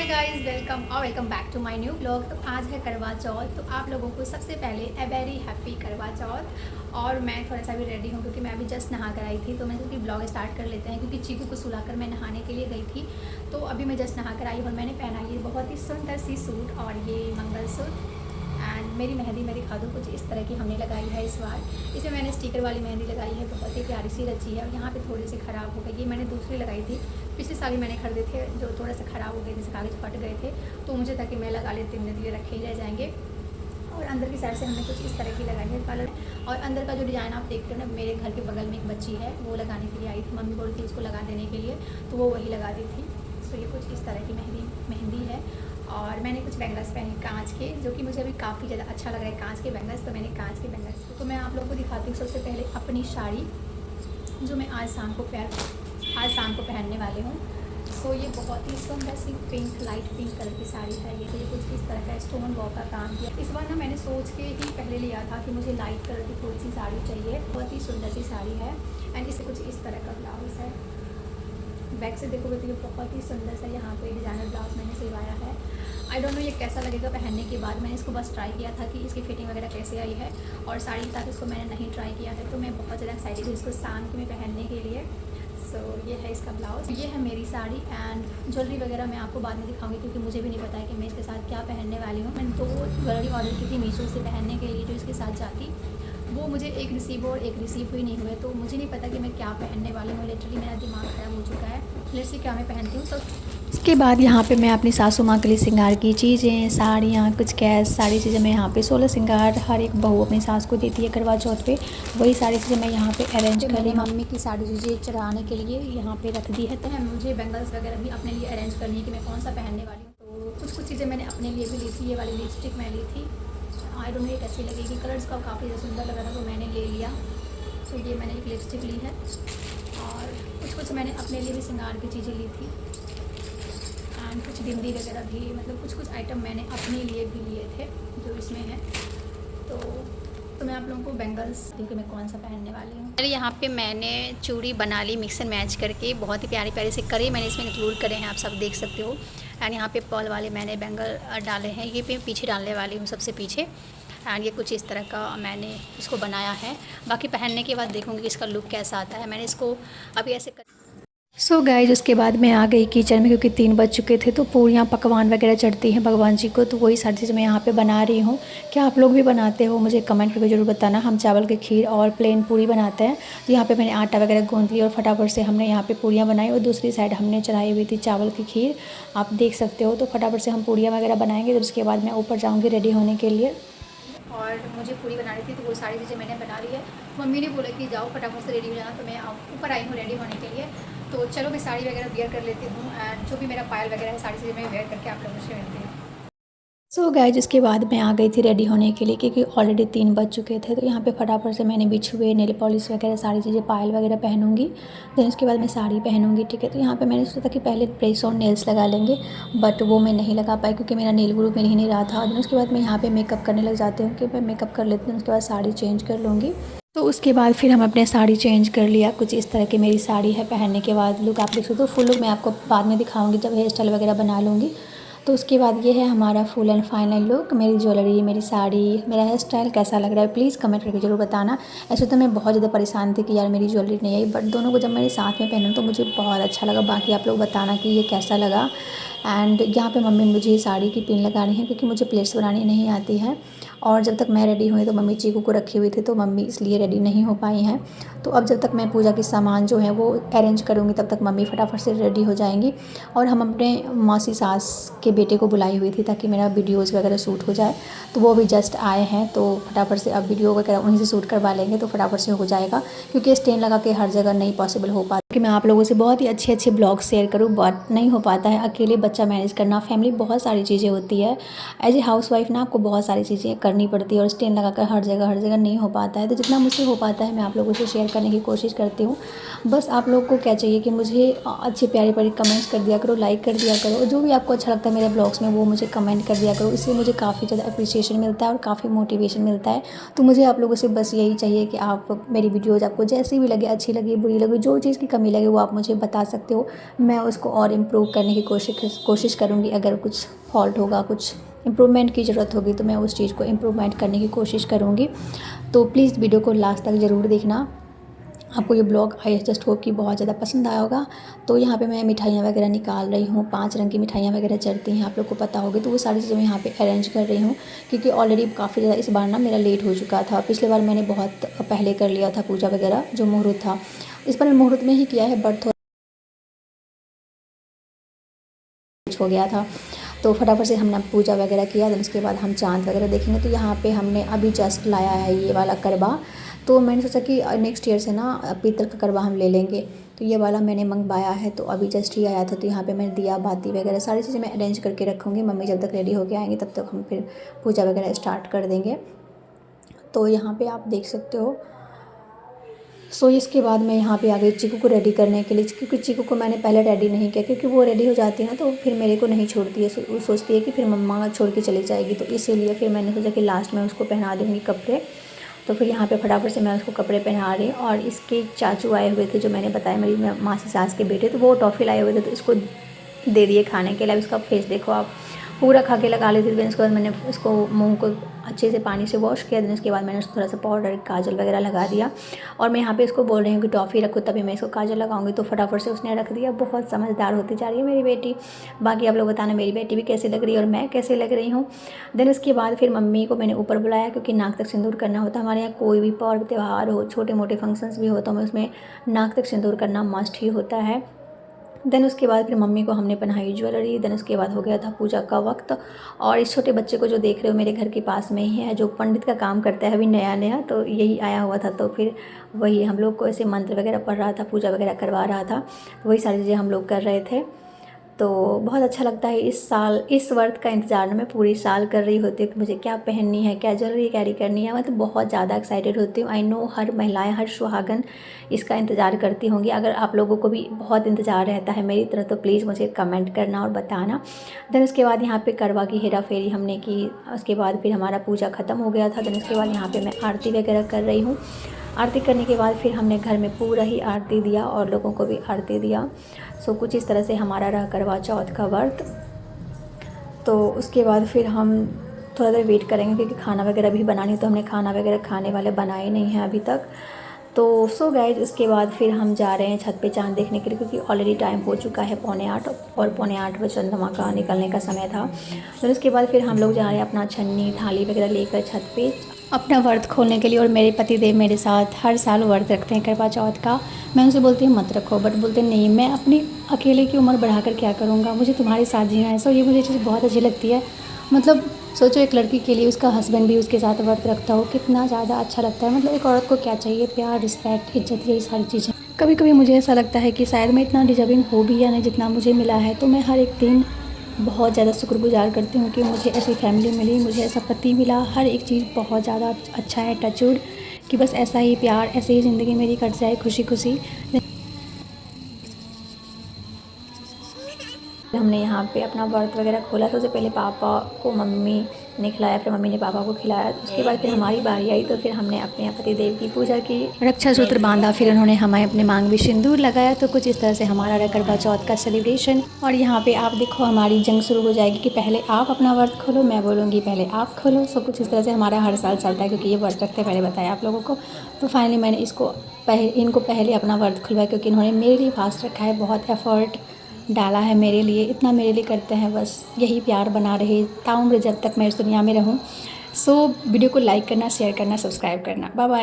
Guys, welcome back to my new blog. तो आज है करवा चौथ। तो आप लोगों को सबसे पहले ए वेरी हैप्पी करवा चौथ। और मैं थोड़ा सा भी रेडी हूँ क्योंकि मैं अभी जस्ट नहा कर आई थी। तो मैं सोची ब्लॉग स्टार्ट कर लेते हैं क्योंकि चीकू को सुलाकर मैं नहाने के लिए गई थी। तो अभी मैं जस्ट नहा कर आई और मैंने पहना ये बहुत ही सुंदर सी सूट और ये मंगलसूत्र। एंड मेरी मेहंदी मैं दिखा दूँ, कुछ इस तरह की हमने लगाई है इस बार। इसमें मैंने स्टिकर वाली मेहंदी लगाई है, बहुत ही प्यारी सी रची है। और यहाँ पे थोड़ी सी ख़राब हो गई, ये मैंने दूसरी लगाई थी, पिछले साल ही मैंने खरीदे थे, जो थोड़ा सा ख़राब हो गए, जैसे कागज़ फट गए थे। तो मुझे ताकि मैं लगा लेती हूँ, मेरे लिए रखे ही रह जाएंगे। और अंदर की साइड से हमने कुछ इस तरह की लगाई है कलर। और अंदर का जो डिज़ाइन आप देखते हो ना, मेरे घर के बगल में एक बच्ची है, वो लगाने के लिए आई थी। मम्मी बोली थी इसको लगा देने के लिए, तो वो वही लगा दी थी। तो ये कुछ इस तरह की मेहंदी है। और मैंने कुछ बैंगल्स पहने कांच के, जो कि मुझे अभी काफ़ी ज़्यादा अच्छा लग रहा है कांच के बैंगल्स। तो मैंने कांच के बैंगल्स, तो मैं आप लोगों को दिखाती हूँ सबसे पहले अपनी साड़ी, जो मैं आज शाम को पहनने वाली हूँ। सो ये बहुत ही सुंदर सी पिंक, लाइट पिंक कलर की साड़ी है। ये कुछ इस तरह का स्टोन वर्क का काम किया। इस बार ना मैंने सोच के ही पहले लिया था कि मुझे लाइट कलर की थोड़ी सी साड़ी चाहिए। बहुत ही सुंदर सी साड़ी है। एंड इसे कुछ इस तरह का ब्लाउज़ है। बैक से देखोगे तो ये बहुत ही सुंदर सा यहाँ पे डिज़ाइनर ब्लाउज मैंने सिलवाया है। आई डोंट नो ये कैसा लगेगा पहनने के बाद। मैंने इसको बस ट्राई किया था कि इसकी फिटिंग वगैरह कैसे आई है, और साड़ी के साथ इसको मैंने नहीं ट्राई किया है। तो मैं बहुत ज़्यादा एक्साइटेड हूँ इसको शाम में पहनने के लिए। सो ये है इसका ब्लाउज़, ये है मेरी साड़ी। एंड ज्वेलरी वगैरह मैं आपको बाद में दिखाऊंगी क्योंकि मुझे भी नहीं पता है कि मैं इसके साथ क्या पहनने वाली हूँ। मैंने 2 ज्वेलरी ऑर्डर की थी मीशो से पहनने के लिए, जो इसके साथ जाती। वो मुझे एक रिसीव और एक रिसीव ही नहीं हुए। तो मुझे नहीं पता कि मैं क्या पहनने वाली हूँ। लिटरली मेरा दिमाग ख़राब हो चुका है। लेट्स सी क्या मैं पहनती हूँ। तो इसके बाद यहाँ पे मैं अपनी सासू माँ के लिए श्रृंगार की चीज़ें, साड़ियाँ, कुछ कैश, सारी चीज़ें मैं यहाँ पे 16 श्रृंगार हर एक बहू अपनी सास को देती है करवा चौथ पे। वही सारी चीज़ें मैं यहाँ पे अरेंज कर रही हूँ। मम्मी की सारी चीज़ें चढ़ाने के लिए यहाँ पे रख दी है। तो मुझे बैंगल्स वगैरह भी अपने लिए अरेंज करनी है कि मैं कौन सा पहनने वाली हूँ। तो कुछ चीज़ें मैंने अपने लिए भी ली थी। ये वाली लिपस्टिक मैं ली थी, आई डोंट नो ये कैसी लगेगी। कलर्स का काफ़ी सुंदर लग रहा था तो मैंने ले लिया। सो ये मैंने एक लिपस्टिक ली है। और कुछ मैंने अपने लिए भी श्रृंगार की चीज़ें ली थी। एंड कुछ बिंदी वगैरह भी, मतलब कुछ आइटम मैंने अपने लिए भी लिए थे जो इसमें है। तो मैं आप लोगों को बैंगल्स क्योंकि मैं कौन सा पहनने वाली हूँ। अरे यहाँ पे मैंने चूड़ी बना ली मिक्स एंड मैच करके, बहुत ही प्यारी प्यारी से करे मैंने इसमें इंक्लूड करे हैं, आप सब देख सकते हो। एंड यहाँ पे पर्ल वाले मैंने बैंगल डाले हैं, ये पे पीछे डालने वाली हूँ सबसे पीछे। एंड ये कुछ इस तरह का मैंने इसको बनाया है। बाकी पहनने के बाद देखूँगी इसका लुक कैसा आता है। मैंने इसको अभी ऐसे सो गाइज उसके बाद मैं आ गई किचन में क्योंकि 3 बज चुके थे। तो पूरियाँ पकवान वगैरह चढ़ती हैं भगवान जी को, तो वही सारी चीज़ मैं यहाँ पे बना रही हूँ। क्या आप लोग भी बनाते हो मुझे कमेंट करके ज़रूर बताना। हम चावल की खीर और प्लेन पूरी बनाते हैं। तो यहाँ पे मैंने आटा वगैरह गूँध लिया और फटाफट से हमने यहाँ पे पूरियाँ बनाई, और दूसरी साइड हमने चढ़ाई हुई थी चावल की खीर, आप देख सकते हो। तो फटाफट से हम पूरियाँ वगैरह बनाएंगे। तो उसके बाद मैं ऊपर जाऊँगी रेडी होने के लिए। और मुझे पूरी बनानी थी तो वो सारी चीज़ें मैंने बना ली है। मम्मी ने बोला कि जाओ फटाफट से रेडी हो जाना, तो मैं ऊपर आई हूँ रेडी होने के लिए। तो चलो मैं साड़ी वगैरह वेयर कर लेती हूँ। एंड जो भी मेरा पायल वगैरह है सारी चीज़ें मैं वेयर करके आप लोगों से मिलती हूँ। सो गाइज उसके बाद मैं आ गई थी रेडी होने के लिए क्योंकि ऑलरेडी 3 बज चुके थे। तो यहाँ पे फटाफट से मैंने बिछुए, नेल पॉलिश वगैरह सारी चीज़ें, पायल वगैरह पहनूंगी। देन उसके बाद मैं साड़ी पहनूंगी, ठीक है। तो यहाँ पे मैंने सोचा था कि पहले प्रेस ऑन नेल्स लगा लेंगे, बट वो मैं नहीं लगा पाई क्योंकि मेरा नेल ग्रुप मिल ही नहीं रहा था। देन उसके बाद मैं यहाँ पर मेकअप करने लग जाती हूँ कि मैं मेकअप कर लेती हूँ, उसके बाद साड़ी चेंज कर लूँगी। तो उसके बाद फिर हम अपने साड़ी चेंज कर लिया। कुछ इस तरह की मेरी साड़ी है। पहनने के बाद लुक आप देख सकते हो। फुल लुक मैं आपको बाद में दिखाऊंगी जब हेयर स्टाइल वगैरह बना लूँगी। तो उसके बाद ये है हमारा फुल एंड फाइनल लुक। मेरी ज्वेलरी, मेरी साड़ी, मेरा हेयर स्टाइल कैसा लग रहा है प्लीज़ कमेंट करके ज़रूर बताना। ऐसे तो मैं बहुत ज़्यादा परेशान थी कि यार मेरी ज्वेलरी नहीं आई, बट दोनों को जब मैंने साथ में पहना तो मुझे बहुत अच्छा लगा। बाकी आप लोग बताना कि ये कैसा लगा। एंड यहाँ पे मम्मी मुझे साड़ी की पिन लगा रही है क्योंकि मुझे प्लेट्स बनानी नहीं आती है। और जब तक मैं रेडी हुई तो मम्मी चीकू को रखी हुई थी, तो मम्मी इसलिए रेडी नहीं हो पाई हैं। तो अब जब तक मैं पूजा की सामान जो है वो अरेंज करूँगी तब तक मम्मी फटाफट से रेडी हो जाएंगी। और हम अपने मौसी सास के बेटे को बुलाई हुई थी ताकि मेरा वीडियोज़ वगैरह शूट हो जाए। तो वो भी जस्ट आए हैं, तो फटाफट से अब वीडियो वगैरह उन्हीं से शूट करवा लेंगे तो फटाफट से हो जाएगा। क्योंकि स्टैंड लगा के हर जगह नहीं पॉसिबल हो पाता कि मैं आप लोगों से बहुत ही अच्छे अच्छे ब्लॉग शेयर करूँ, बट नहीं हो पाता है। अकेले बच्चा मैनेज करना, फैमिली, बहुत सारी चीज़ें होती है। एज ए हाउस वाइफ ना आपको बहुत सारी चीज़ें करनी पड़ती है और स्टैंड लगा कर हर जगह नहीं हो पाता है। तो जितना मुझसे हो पाता है मैं आप लोगों से शेयर करने की कोशिश करती हूँ। बस आप लोग को क्या चाहिए कि मुझे अच्छे प्यारे प्यारे कमेंट्स कर दिया करो, लाइक कर दिया करो, जो भी आपको अच्छा लगता है मेरे ब्लॉग्स में वो मुझे कमेंट कर दिया करो। इससे मुझे काफ़ी ज़्यादा अप्रिसिएशन मिलता है और काफ़ी मोटिवेशन मिलता है। तो मुझे आप लोगों से बस यही चाहिए कि आप मेरी वीडियोज़ आपको जैसी भी लगे, अच्छी लगी, बुरी लगी, जो चीज़ की कमी लगे वो आप मुझे बता सकते हो। मैं उसको और इम्प्रूव करने की कोशिश करूँगी। अगर कुछ फॉल्ट होगा, कुछ इम्प्रूवमेंट की ज़रूरत होगी तो मैं उस चीज़ को इम्प्रूवमेंट करने की कोशिश करूँगी। तो प्लीज़ वीडियो को लास्ट तक ज़रूर देखना। आपको ये ब्लॉग आई जस्ट होप कि बहुत ज़्यादा पसंद आया होगा। तो यहाँ पे मैं मिठाइयाँ वगैरह निकाल रही हूँ, 5 रंग की मिठाइयाँ वगैरह चढ़ती हैं, आप लोग को पता होगी। तो वो सारी चीज़ें मैं यहाँ पे अरेंज कर रही हूँ, क्योंकि ऑलरेडी काफ़ी ज़्यादा इस बार ना मेरा लेट हो चुका था। पिछले बार मैंने बहुत पहले कर लिया था पूजा वगैरह, जो मुहूर्त था। इस बार मैं मुहूर्त में ही किया है, बट थोड़ा हो गया था। तो फटाफट से हमने पूजा वगैरह किया। देन उसके बाद हम चाँद वगैरह देखेंगे। तो यहाँ पे हमने अभी जस्ट लाया है ये वाला करवा। तो मैंने सोचा कि नेक्स्ट ईयर से ना पीतल का करवा हम ले लेंगे। तो ये वाला मैंने मंगवाया है, तो अभी जस्ट ही आया था। तो यहाँ पे मैं दिया बाती वगैरह सारी चीज़ें मैं अरेंज करके रखूँगी। मम्मी जब तक रेडी होके आएंगी तब तक हम फिर पूजा वगैरह स्टार्ट कर देंगे। तो यहाँ पर आप देख सकते हो। इसके बाद मैं यहाँ पे आ गई चीकू को रेडी करने के लिए, क्योंकि चीकू को मैंने पहले रेडी नहीं किया, क्योंकि वो रेडी हो जाती है ना तो फिर मेरे को नहीं छोड़ती है। वो सोचती है कि फिर मम्मा छोड़ के चली जाएगी। तो इसीलिए फिर मैंने सोचा कि लास्ट में उसको पहना दूँगी कपड़े। तो फिर यहाँ पे फटाफट से मैं उसको कपड़े पहना रही हूँ। और इसके चाचू आए हुए थे, जो मैंने बताया मेरी मासी सास के बेटे, तो वो टॉफ़ी लाए हुए थे, तो इसको दे दिए खाने के लिए। अब इसका फेस देखो आप, पूरा खा के लगा लेती थी। उसके बाद मैंने उसको मुंह को अच्छे से पानी से वॉश किया। देन उसके बाद मैंने उसको थोड़ा सा पाउडर, काजल वगैरह लगा दिया। और मैं यहाँ पे इसको बोल रही हूँ कि टॉफ़ी रखो तभी मैं इसको काजल लगाऊंगी। तो फटाफट से उसने रख दिया। बहुत समझदार होती जा रही है मेरी बेटी। बाकी आप लोग बताना मेरी बेटी भी कैसी लग रही है और मैं कैसे लग रही हूँ। देन उसके बाद फिर मम्मी को मैंने ऊपर बुलाया, क्योंकि नाक तक सिंदूर करना होता है। हमारे यहाँ कोई भी पर्व त्यौहार हो, छोटे मोटे फंक्शंस भी हो, तो हमें उसमें नाक तक सिंदूर करना मस्ट ही होता है। देन उसके बाद फिर मम्मी को हमने पहनाई ज्वेलरी। देन उसके बाद हो गया था पूजा का वक्त। और इस छोटे बच्चे को जो देख रहे हो मेरे घर के पास में ही है, जो पंडित का काम करता है अभी नया, तो यही आया हुआ था। तो फिर वही हम लोग को ऐसे मंत्र वगैरह पढ़ रहा था, पूजा वगैरह करवा रहा था। तो वही सारी चीज़ें हम लोग कर रहे थे। तो बहुत अच्छा लगता है। इस व्रत का इंतज़ार मैं पूरी साल कर रही होती हूँ कि मुझे क्या पहननी है, क्या ज्वेलरी कैरी करनी है। मैं तो बहुत ज़्यादा एक्साइटेड होती हूँ। आई नो हर महिलाएं, हर सुहागन इसका इंतज़ार करती होंगी। अगर आप लोगों को भी बहुत इंतज़ार रहता है मेरी तरह, तो प्लीज़ मुझे कमेंट करना और बताना। देन उसके बाद यहाँ पे करवा की हेरा फेरी हमने की। उसके बाद फिर हमारा पूजा ख़त्म हो गया था। देन उसके बाद यहाँ पे मैं आरती वगैरह कर रही हूँ। आरती करने के बाद फिर हमने घर में पूरा ही आरती दिया और लोगों को भी आरती दिया। कुछ इस तरह से हमारा रहा करवा चौथ का व्रत। तो उसके बाद फिर हम थोड़ा देर वेट करेंगे, क्योंकि खाना वगैरह भी बनानी, तो हमने खाना वगैरह खाने वाले बनाए नहीं हैं अभी तक। तो गाइज उसके बाद फिर हम जा रहे हैं छत पे चाँद देखने के लिए, क्योंकि ऑलरेडी टाइम हो चुका है 7:45 और 7:45 बजे चंद्रमा का निकलने का समय था। फिर उसके बाद फिर हम लोग जा रहे हैं अपना छन्नी थाली वगैरह लेकर छत पे अपना व्रत खोलने के लिए। और मेरे पतिदेव मेरे साथ हर साल व्रत रखते हैं करवा चौथ का। मैं उनसे बोलती हूँ मत रखो, बट बोलते नहीं, मैं अपनी अकेले की उम्र बढ़ाकर क्या करूँगा, मुझे तुम्हारे साथ जीना है। सो ये मुझे चीज़ बहुत अच्छी लगती है। मतलब सोचो एक लड़की के लिए उसका हस्बैंड भी उसके साथ व्रत रखता हो, कितना ज़्यादा अच्छा लगता है। मतलब एक औरत को क्या चाहिए, प्यार, रिस्पेक्ट, इज्जत, यही सारी चीज़ें। कभी कभी मुझे ऐसा लगता है कि शायद मैं इतना डिजर्विंग हो भी या नहीं जितना मुझे मिला है। तो मैं हर एक दिन बहुत ज़्यादा शुक्रगुजार करती हूँ कि मुझे ऐसी फैमिली मिली, मुझे ऐसा पति मिला। हर एक चीज़ बहुत ज़्यादा अच्छा है, टचवुड, कि बस ऐसा ही प्यार, ऐसे ही ज़िंदगी मेरी कट जाए खुशी खुशी। हमने यहाँ पे अपना व्रत वगैरह खोला। सबसे पहले पापा को मम्मी ने खिलाया, फिर मम्मी ने पापा को खिलाया। उसके बाद फिर हमारी बारी आई, तो फिर हमने अपने पति देव की पूजा की, रक्षा सूत्र बांधा, फिर उन्होंने हमें अपने मांग में सिंदूर लगाया। तो कुछ इस तरह से हमारा करवा चौथ का सेलिब्रेशन। और यहाँ पे आप देखो हमारी जंग शुरू हो जाएगी कि पहले आप अपना व्रत खोलो, मैं बोलूँगी पहले आप खोलो। कुछ इस तरह से हमारा हर साल चलता है, क्योंकि ये व्रत रखते पहले बताया आप लोगों को। तो फाइनली मैंने इनको पहले अपना व्रत खुलवाया, क्योंकि इन्होंने मेरे लिए फास्ट रखा है, बहुत एफर्ट डाला है मेरे लिए, इतना मेरे लिए करते हैं। बस यही प्यार बना रहे ताउम्र जब तक मैं इस दुनिया में रहूं। वीडियो को लाइक करना, शेयर करना, सब्सक्राइब करना। Bye bye.